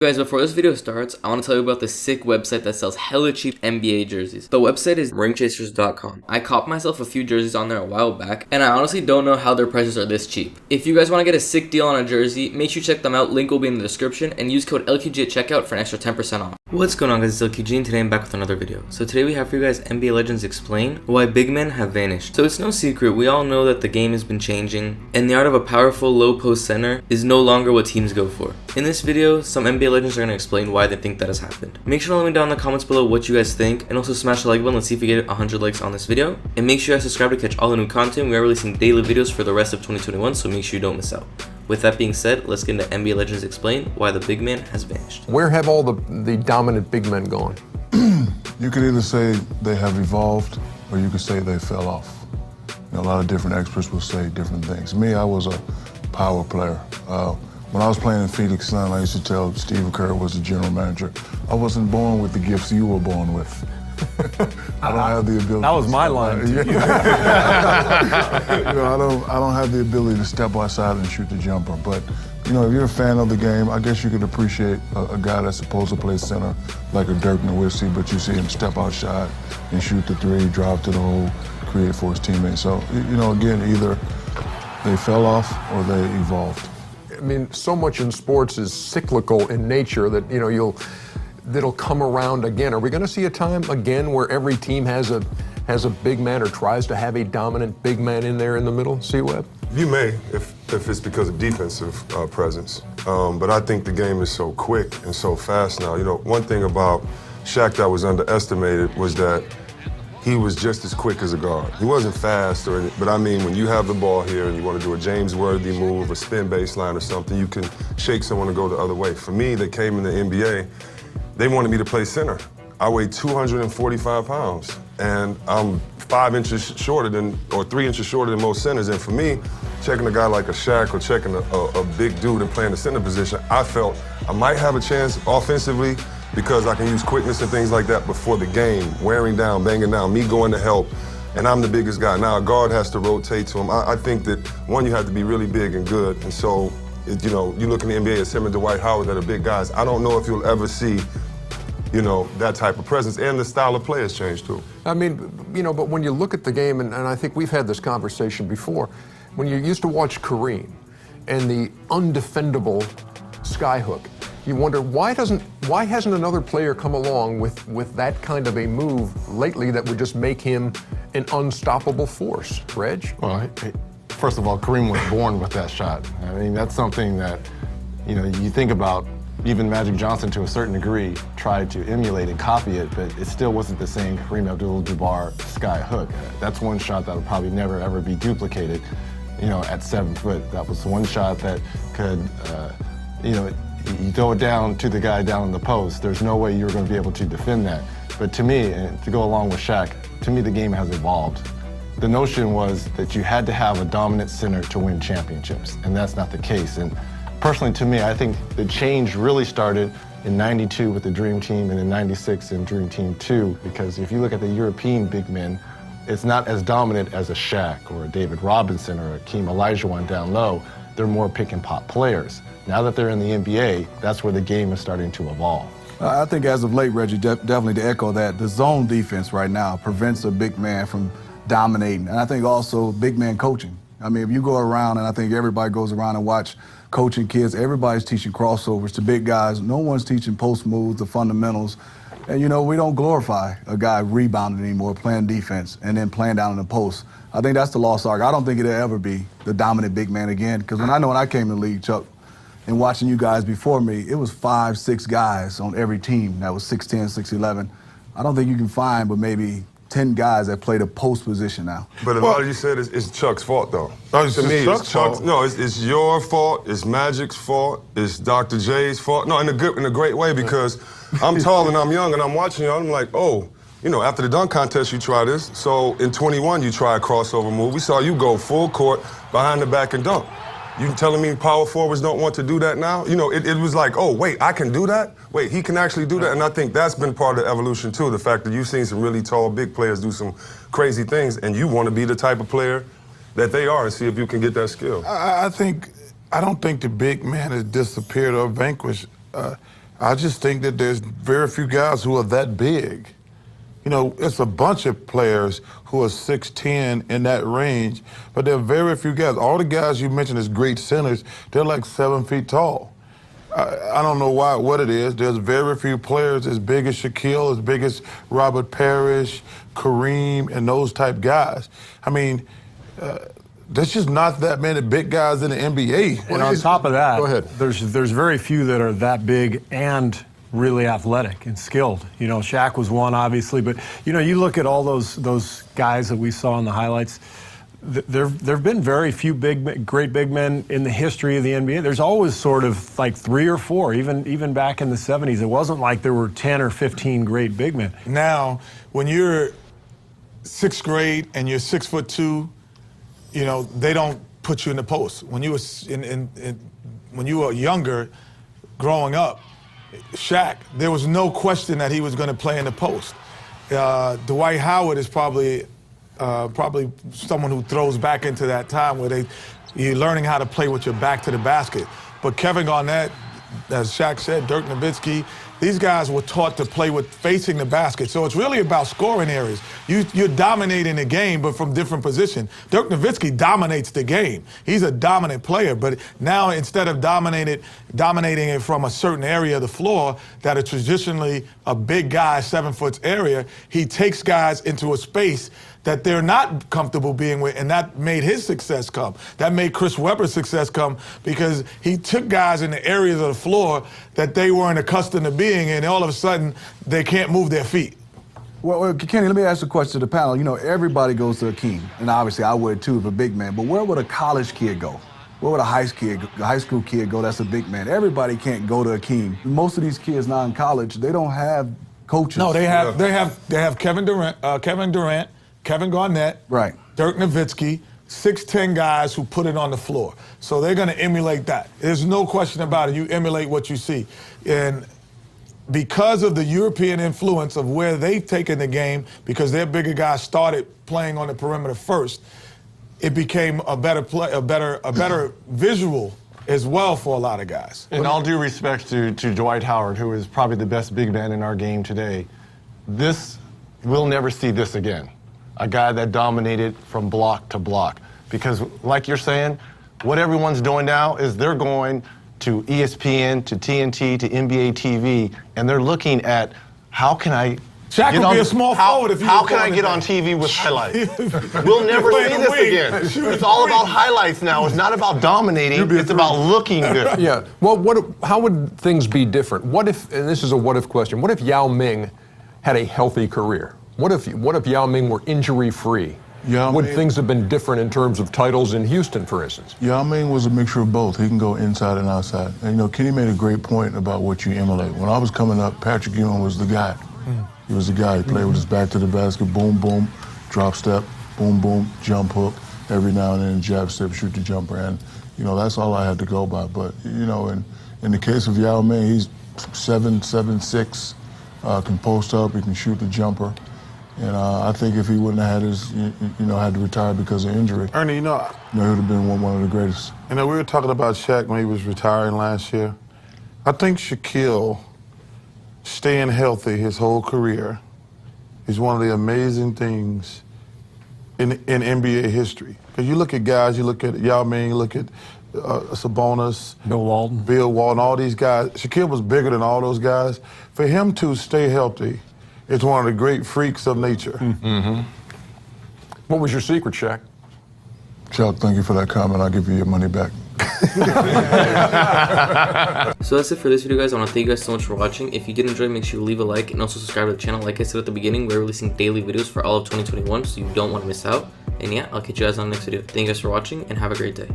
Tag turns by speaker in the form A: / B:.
A: Guys, before this video starts, I want to tell you about this sick website that sells hella cheap NBA jerseys. The website is ringchasers.com. I copped myself a few jerseys on there a while back, and I honestly don't know how their prices are this cheap. If you guys want to get a sick deal on a jersey, make sure you check them out. Link will be in the description, and use code LQG at checkout for an extra 10% off. What's going on, guys? It's LQG, and today I'm back with another video. So today we have for you guys NBA Legends Explain why big men have vanished. So it's no secret, we all know that the game has been changing, and the art of a powerful low post center is no longer what teams go for. In this video, some NBA legends are going to explain why they think that has happened. Make sure to let me down in the comments below what you guys think, and also smash the like button. Let's see if we get 100 likes on this video. And make sure you guys subscribe to catch all the new content. We are releasing daily videos for the rest of 2021, so make sure you don't miss out. With that being said, let's get into NBA Legends Explain why the big man has vanished.
B: Where have all the dominant big men gone?
C: You could either say they have evolved, or you could say they fell off. A lot of different experts will say different things. Me, I was a power player. When I was playing in Phoenix Sun, I used to tell Steph Curry was the general manager, I wasn't born with the gifts you were born with. I don't have the ability.
B: That was my line.
C: I don't have the ability to step outside and shoot the jumper. But if you're a fan of the game, I guess you could appreciate a guy that's supposed to play center like a Dirk Nowitzki, but you see him step outside and shoot the three, drive to the hole, create for his teammates. So again, either they fell off or they evolved.
B: I mean, so much in sports is cyclical in nature that that'll come around again. Are we going to see a time again where every team has a big man or tries to have a dominant big man in there in the middle? C-Web?
D: You may, if it's because of defensive presence. But I think the game is so quick and so fast now. One thing about Shaq that was underestimated was that he was just as quick as a guard. He wasn't fast, but I mean, when you have the ball here and you want to do a James-worthy move, a spin baseline or something, you can shake someone to go the other way. For me, that came in the NBA, they wanted me to play center. I weigh 245 pounds, and I'm 5 inches shorter or 3 inches shorter than most centers. And for me, checking a guy like a Shaq or checking a big dude and playing the center position, I felt I might have a chance offensively because I can use quickness and things like that before the game, wearing down, banging down, me going to help, and I'm the biggest guy. Now a guard has to rotate to him. I think that, one, you have to be really big and good, and so, you look in the NBA at him and Dwight Howard that are big guys. I don't know if you'll ever see that type of presence, and the style of play has changed too.
B: I mean, but when you look at the game, and I think we've had this conversation before, when you used to watch Kareem and the undefendable skyhook, you wonder why hasn't another player come along with that kind of a move lately that would just make him an unstoppable force, Reg?
E: Well, first of all, Kareem was born with that shot. I mean, that's something that, you think about. Even Magic Johnson, to a certain degree, tried to emulate and copy it, but it still wasn't the same Kareem Abdul-Jabbar sky hook. That's one shot that would probably never, ever be duplicated, at 7 foot. That was one shot that could, you throw it down to the guy down in the post. There's no way you're going to be able to defend that. But to me, and to go along with Shaq, to me the game has evolved. The notion was that you had to have a dominant center to win championships, and that's not the case. And personally, to me, I think the change really started in '92 with the Dream Team and in '96 in Dream Team 2, because if you look at the European big men, it's not as dominant as a Shaq or a David Robinson or a Hakeem Olajuwon down low. They're more pick and pop players. Now that they're in the NBA, that's where the game is starting to evolve.
C: I think as of late, Reggie, definitely to echo that, the zone defense right now prevents a big man from dominating. And I think also big man coaching. I mean, if you go around, and I think everybody goes around and watch coaching kids, everybody's teaching crossovers to big guys. No one's teaching post moves, the fundamentals. And, we don't glorify a guy rebounding anymore, playing defense, and then playing down in the post. I think that's the lost art. I don't think it'll ever be the dominant big man again, because when I came in the league, Chuck, and watching you guys before me, it was 5, 6 guys on every team that was 6'10", 6'11". I don't think you can find but maybe 10 guys that play the post position now.
D: But a lot of you said it's Chuck's fault, though.
C: To
D: me,
C: Chuck's
D: it's
C: fault.
D: No, it's your fault. It's Magic's fault. It's Dr. J's fault. No, in a great way, because I'm tall and I'm young and I'm watching you. I'm like, oh, after the dunk contest, you try this. So in 21, you try a crossover move. We saw you go full court, behind the back and dunk. You telling me power forwards don't want to do that now? It was like, oh, wait, I can do that? Wait, he can actually do that? And I think that's been part of the evolution, too, the fact that you've seen some really tall, big players do some crazy things, and you want to be the type of player that they are and see if you can get that skill.
C: I don't think the big man has disappeared or vanquished.
F: I just think that there's very few guys who are that big. You know, it's a bunch of players who are 6'10" in that range, but there are very few guys. All the guys you mentioned as great centers, they're like 7 feet tall. I don't know what it is. There's very few players as big as Shaquille, as big as Robert Parrish, Kareem, and those type guys. I mean, there's just not that many big guys in the NBA.
G: And on top of that,
B: go ahead.
G: There's very few that are that big and really athletic and skilled. You know, Shaq was one, obviously, but you know, you look at all those guys that we saw in the highlights. There've been very few great big men in the history of the NBA. There's always sort of like 3 or 4, even back in the 70s. It wasn't like there were 10 or 15 great big men.
F: Now, when you're 6th grade and you're 6'2", you know, they don't put you in the post. When you were when you were younger, growing up, Shaq, there was no question that he was going to play in the post. Dwight Howard is probably someone who throws back into that time where you're learning how to play with your back to the basket. But Kevin Garnett, as Shaq said, Dirk Nowitzki, these guys were taught to play with facing the basket. So it's really about scoring areas. You're dominating the game, but from different position. Dirk Nowitzki dominates the game. He's a dominant player, but now instead of dominating it from a certain area of the floor that are traditionally a big guy, 7 foot area, he takes guys into a space that they're not comfortable being with, and that made his success come. That made Chris Webber's success come because he took guys in the areas of the floor that they weren't accustomed to being in, and all of a sudden, they can't move their feet.
C: Well, Kenny, let me ask a question to the panel. You know, everybody goes to Akeem, and obviously I would too if a big man, but where would a college kid go? Where would a high school kid go that's a big man? Everybody can't go to Akeem. Most of these kids now in college, they don't have coaches.
F: No, they have Kevin Durant, Kevin Garnett,
C: right,
F: Dirk Nowitzki, 6'10" guys who put it on the floor. So they're going to emulate that. There's no question about it. You emulate what you see. And because of the European influence of where they've taken the game, because their bigger guys started playing on the perimeter first, it became a better visual as well for a lot of guys.
E: In all due respect to Dwight Howard, who is probably the best big man in our game today, we'll never see this again. A guy that dominated from block to block. Because like you're saying, what everyone's doing now is they're going to ESPN, to TNT, to NBA TV, and they're looking at how can I
F: Shaq would be a small forward if you
E: How can I get on TV with highlights? We'll never see this again. It's all about highlights now. It's not about dominating. It's about looking good.
B: Yeah. Well, how would things be different? What if, and this is a what-if question, what if Yao Ming had a healthy career? What if Yao Ming were injury-free? Would things have been different in terms of titles in Houston, for instance?
F: Yao Ming was a mixture of both. He can go inside and outside. And, you know, Kenny made a great point about what you emulate. When I was coming up, Patrick Ewing was the guy. He was the guy. He played with his back to the basket, boom, boom, drop step, boom, boom, jump hook, every now and then jab step, shoot the jumper. And, you know, that's all I had to go by. But, you know, in the case of Yao Ming, he's 7'6", can post up, he can shoot the jumper. And I think if he wouldn't have had had to retire because of injury,
H: Ernie,
F: he would have been one of the greatest. You know, we were talking about Shaq when he was retiring last year. I think Shaquille staying healthy his whole career is one of the amazing things in NBA history. Because you look at guys, you look at Yao Ming, you look at Sabonis,
G: Bill Walton,
F: all these guys. Shaquille was bigger than all those guys. For him to stay healthy, it's one of the great freaks of nature.
B: Mm-hmm. What was your secret, Shaq?
F: Chuck, thank you for that comment. I'll give you your money back.
A: So that's it for this video, guys. I want to thank you guys so much for watching. If you did enjoy, make sure you leave a like and also subscribe to the channel. Like I said at the beginning, we're releasing daily videos for all of 2021, so you don't want to miss out. And yeah, I'll catch you guys on the next video. Thank you guys for watching and have a great day.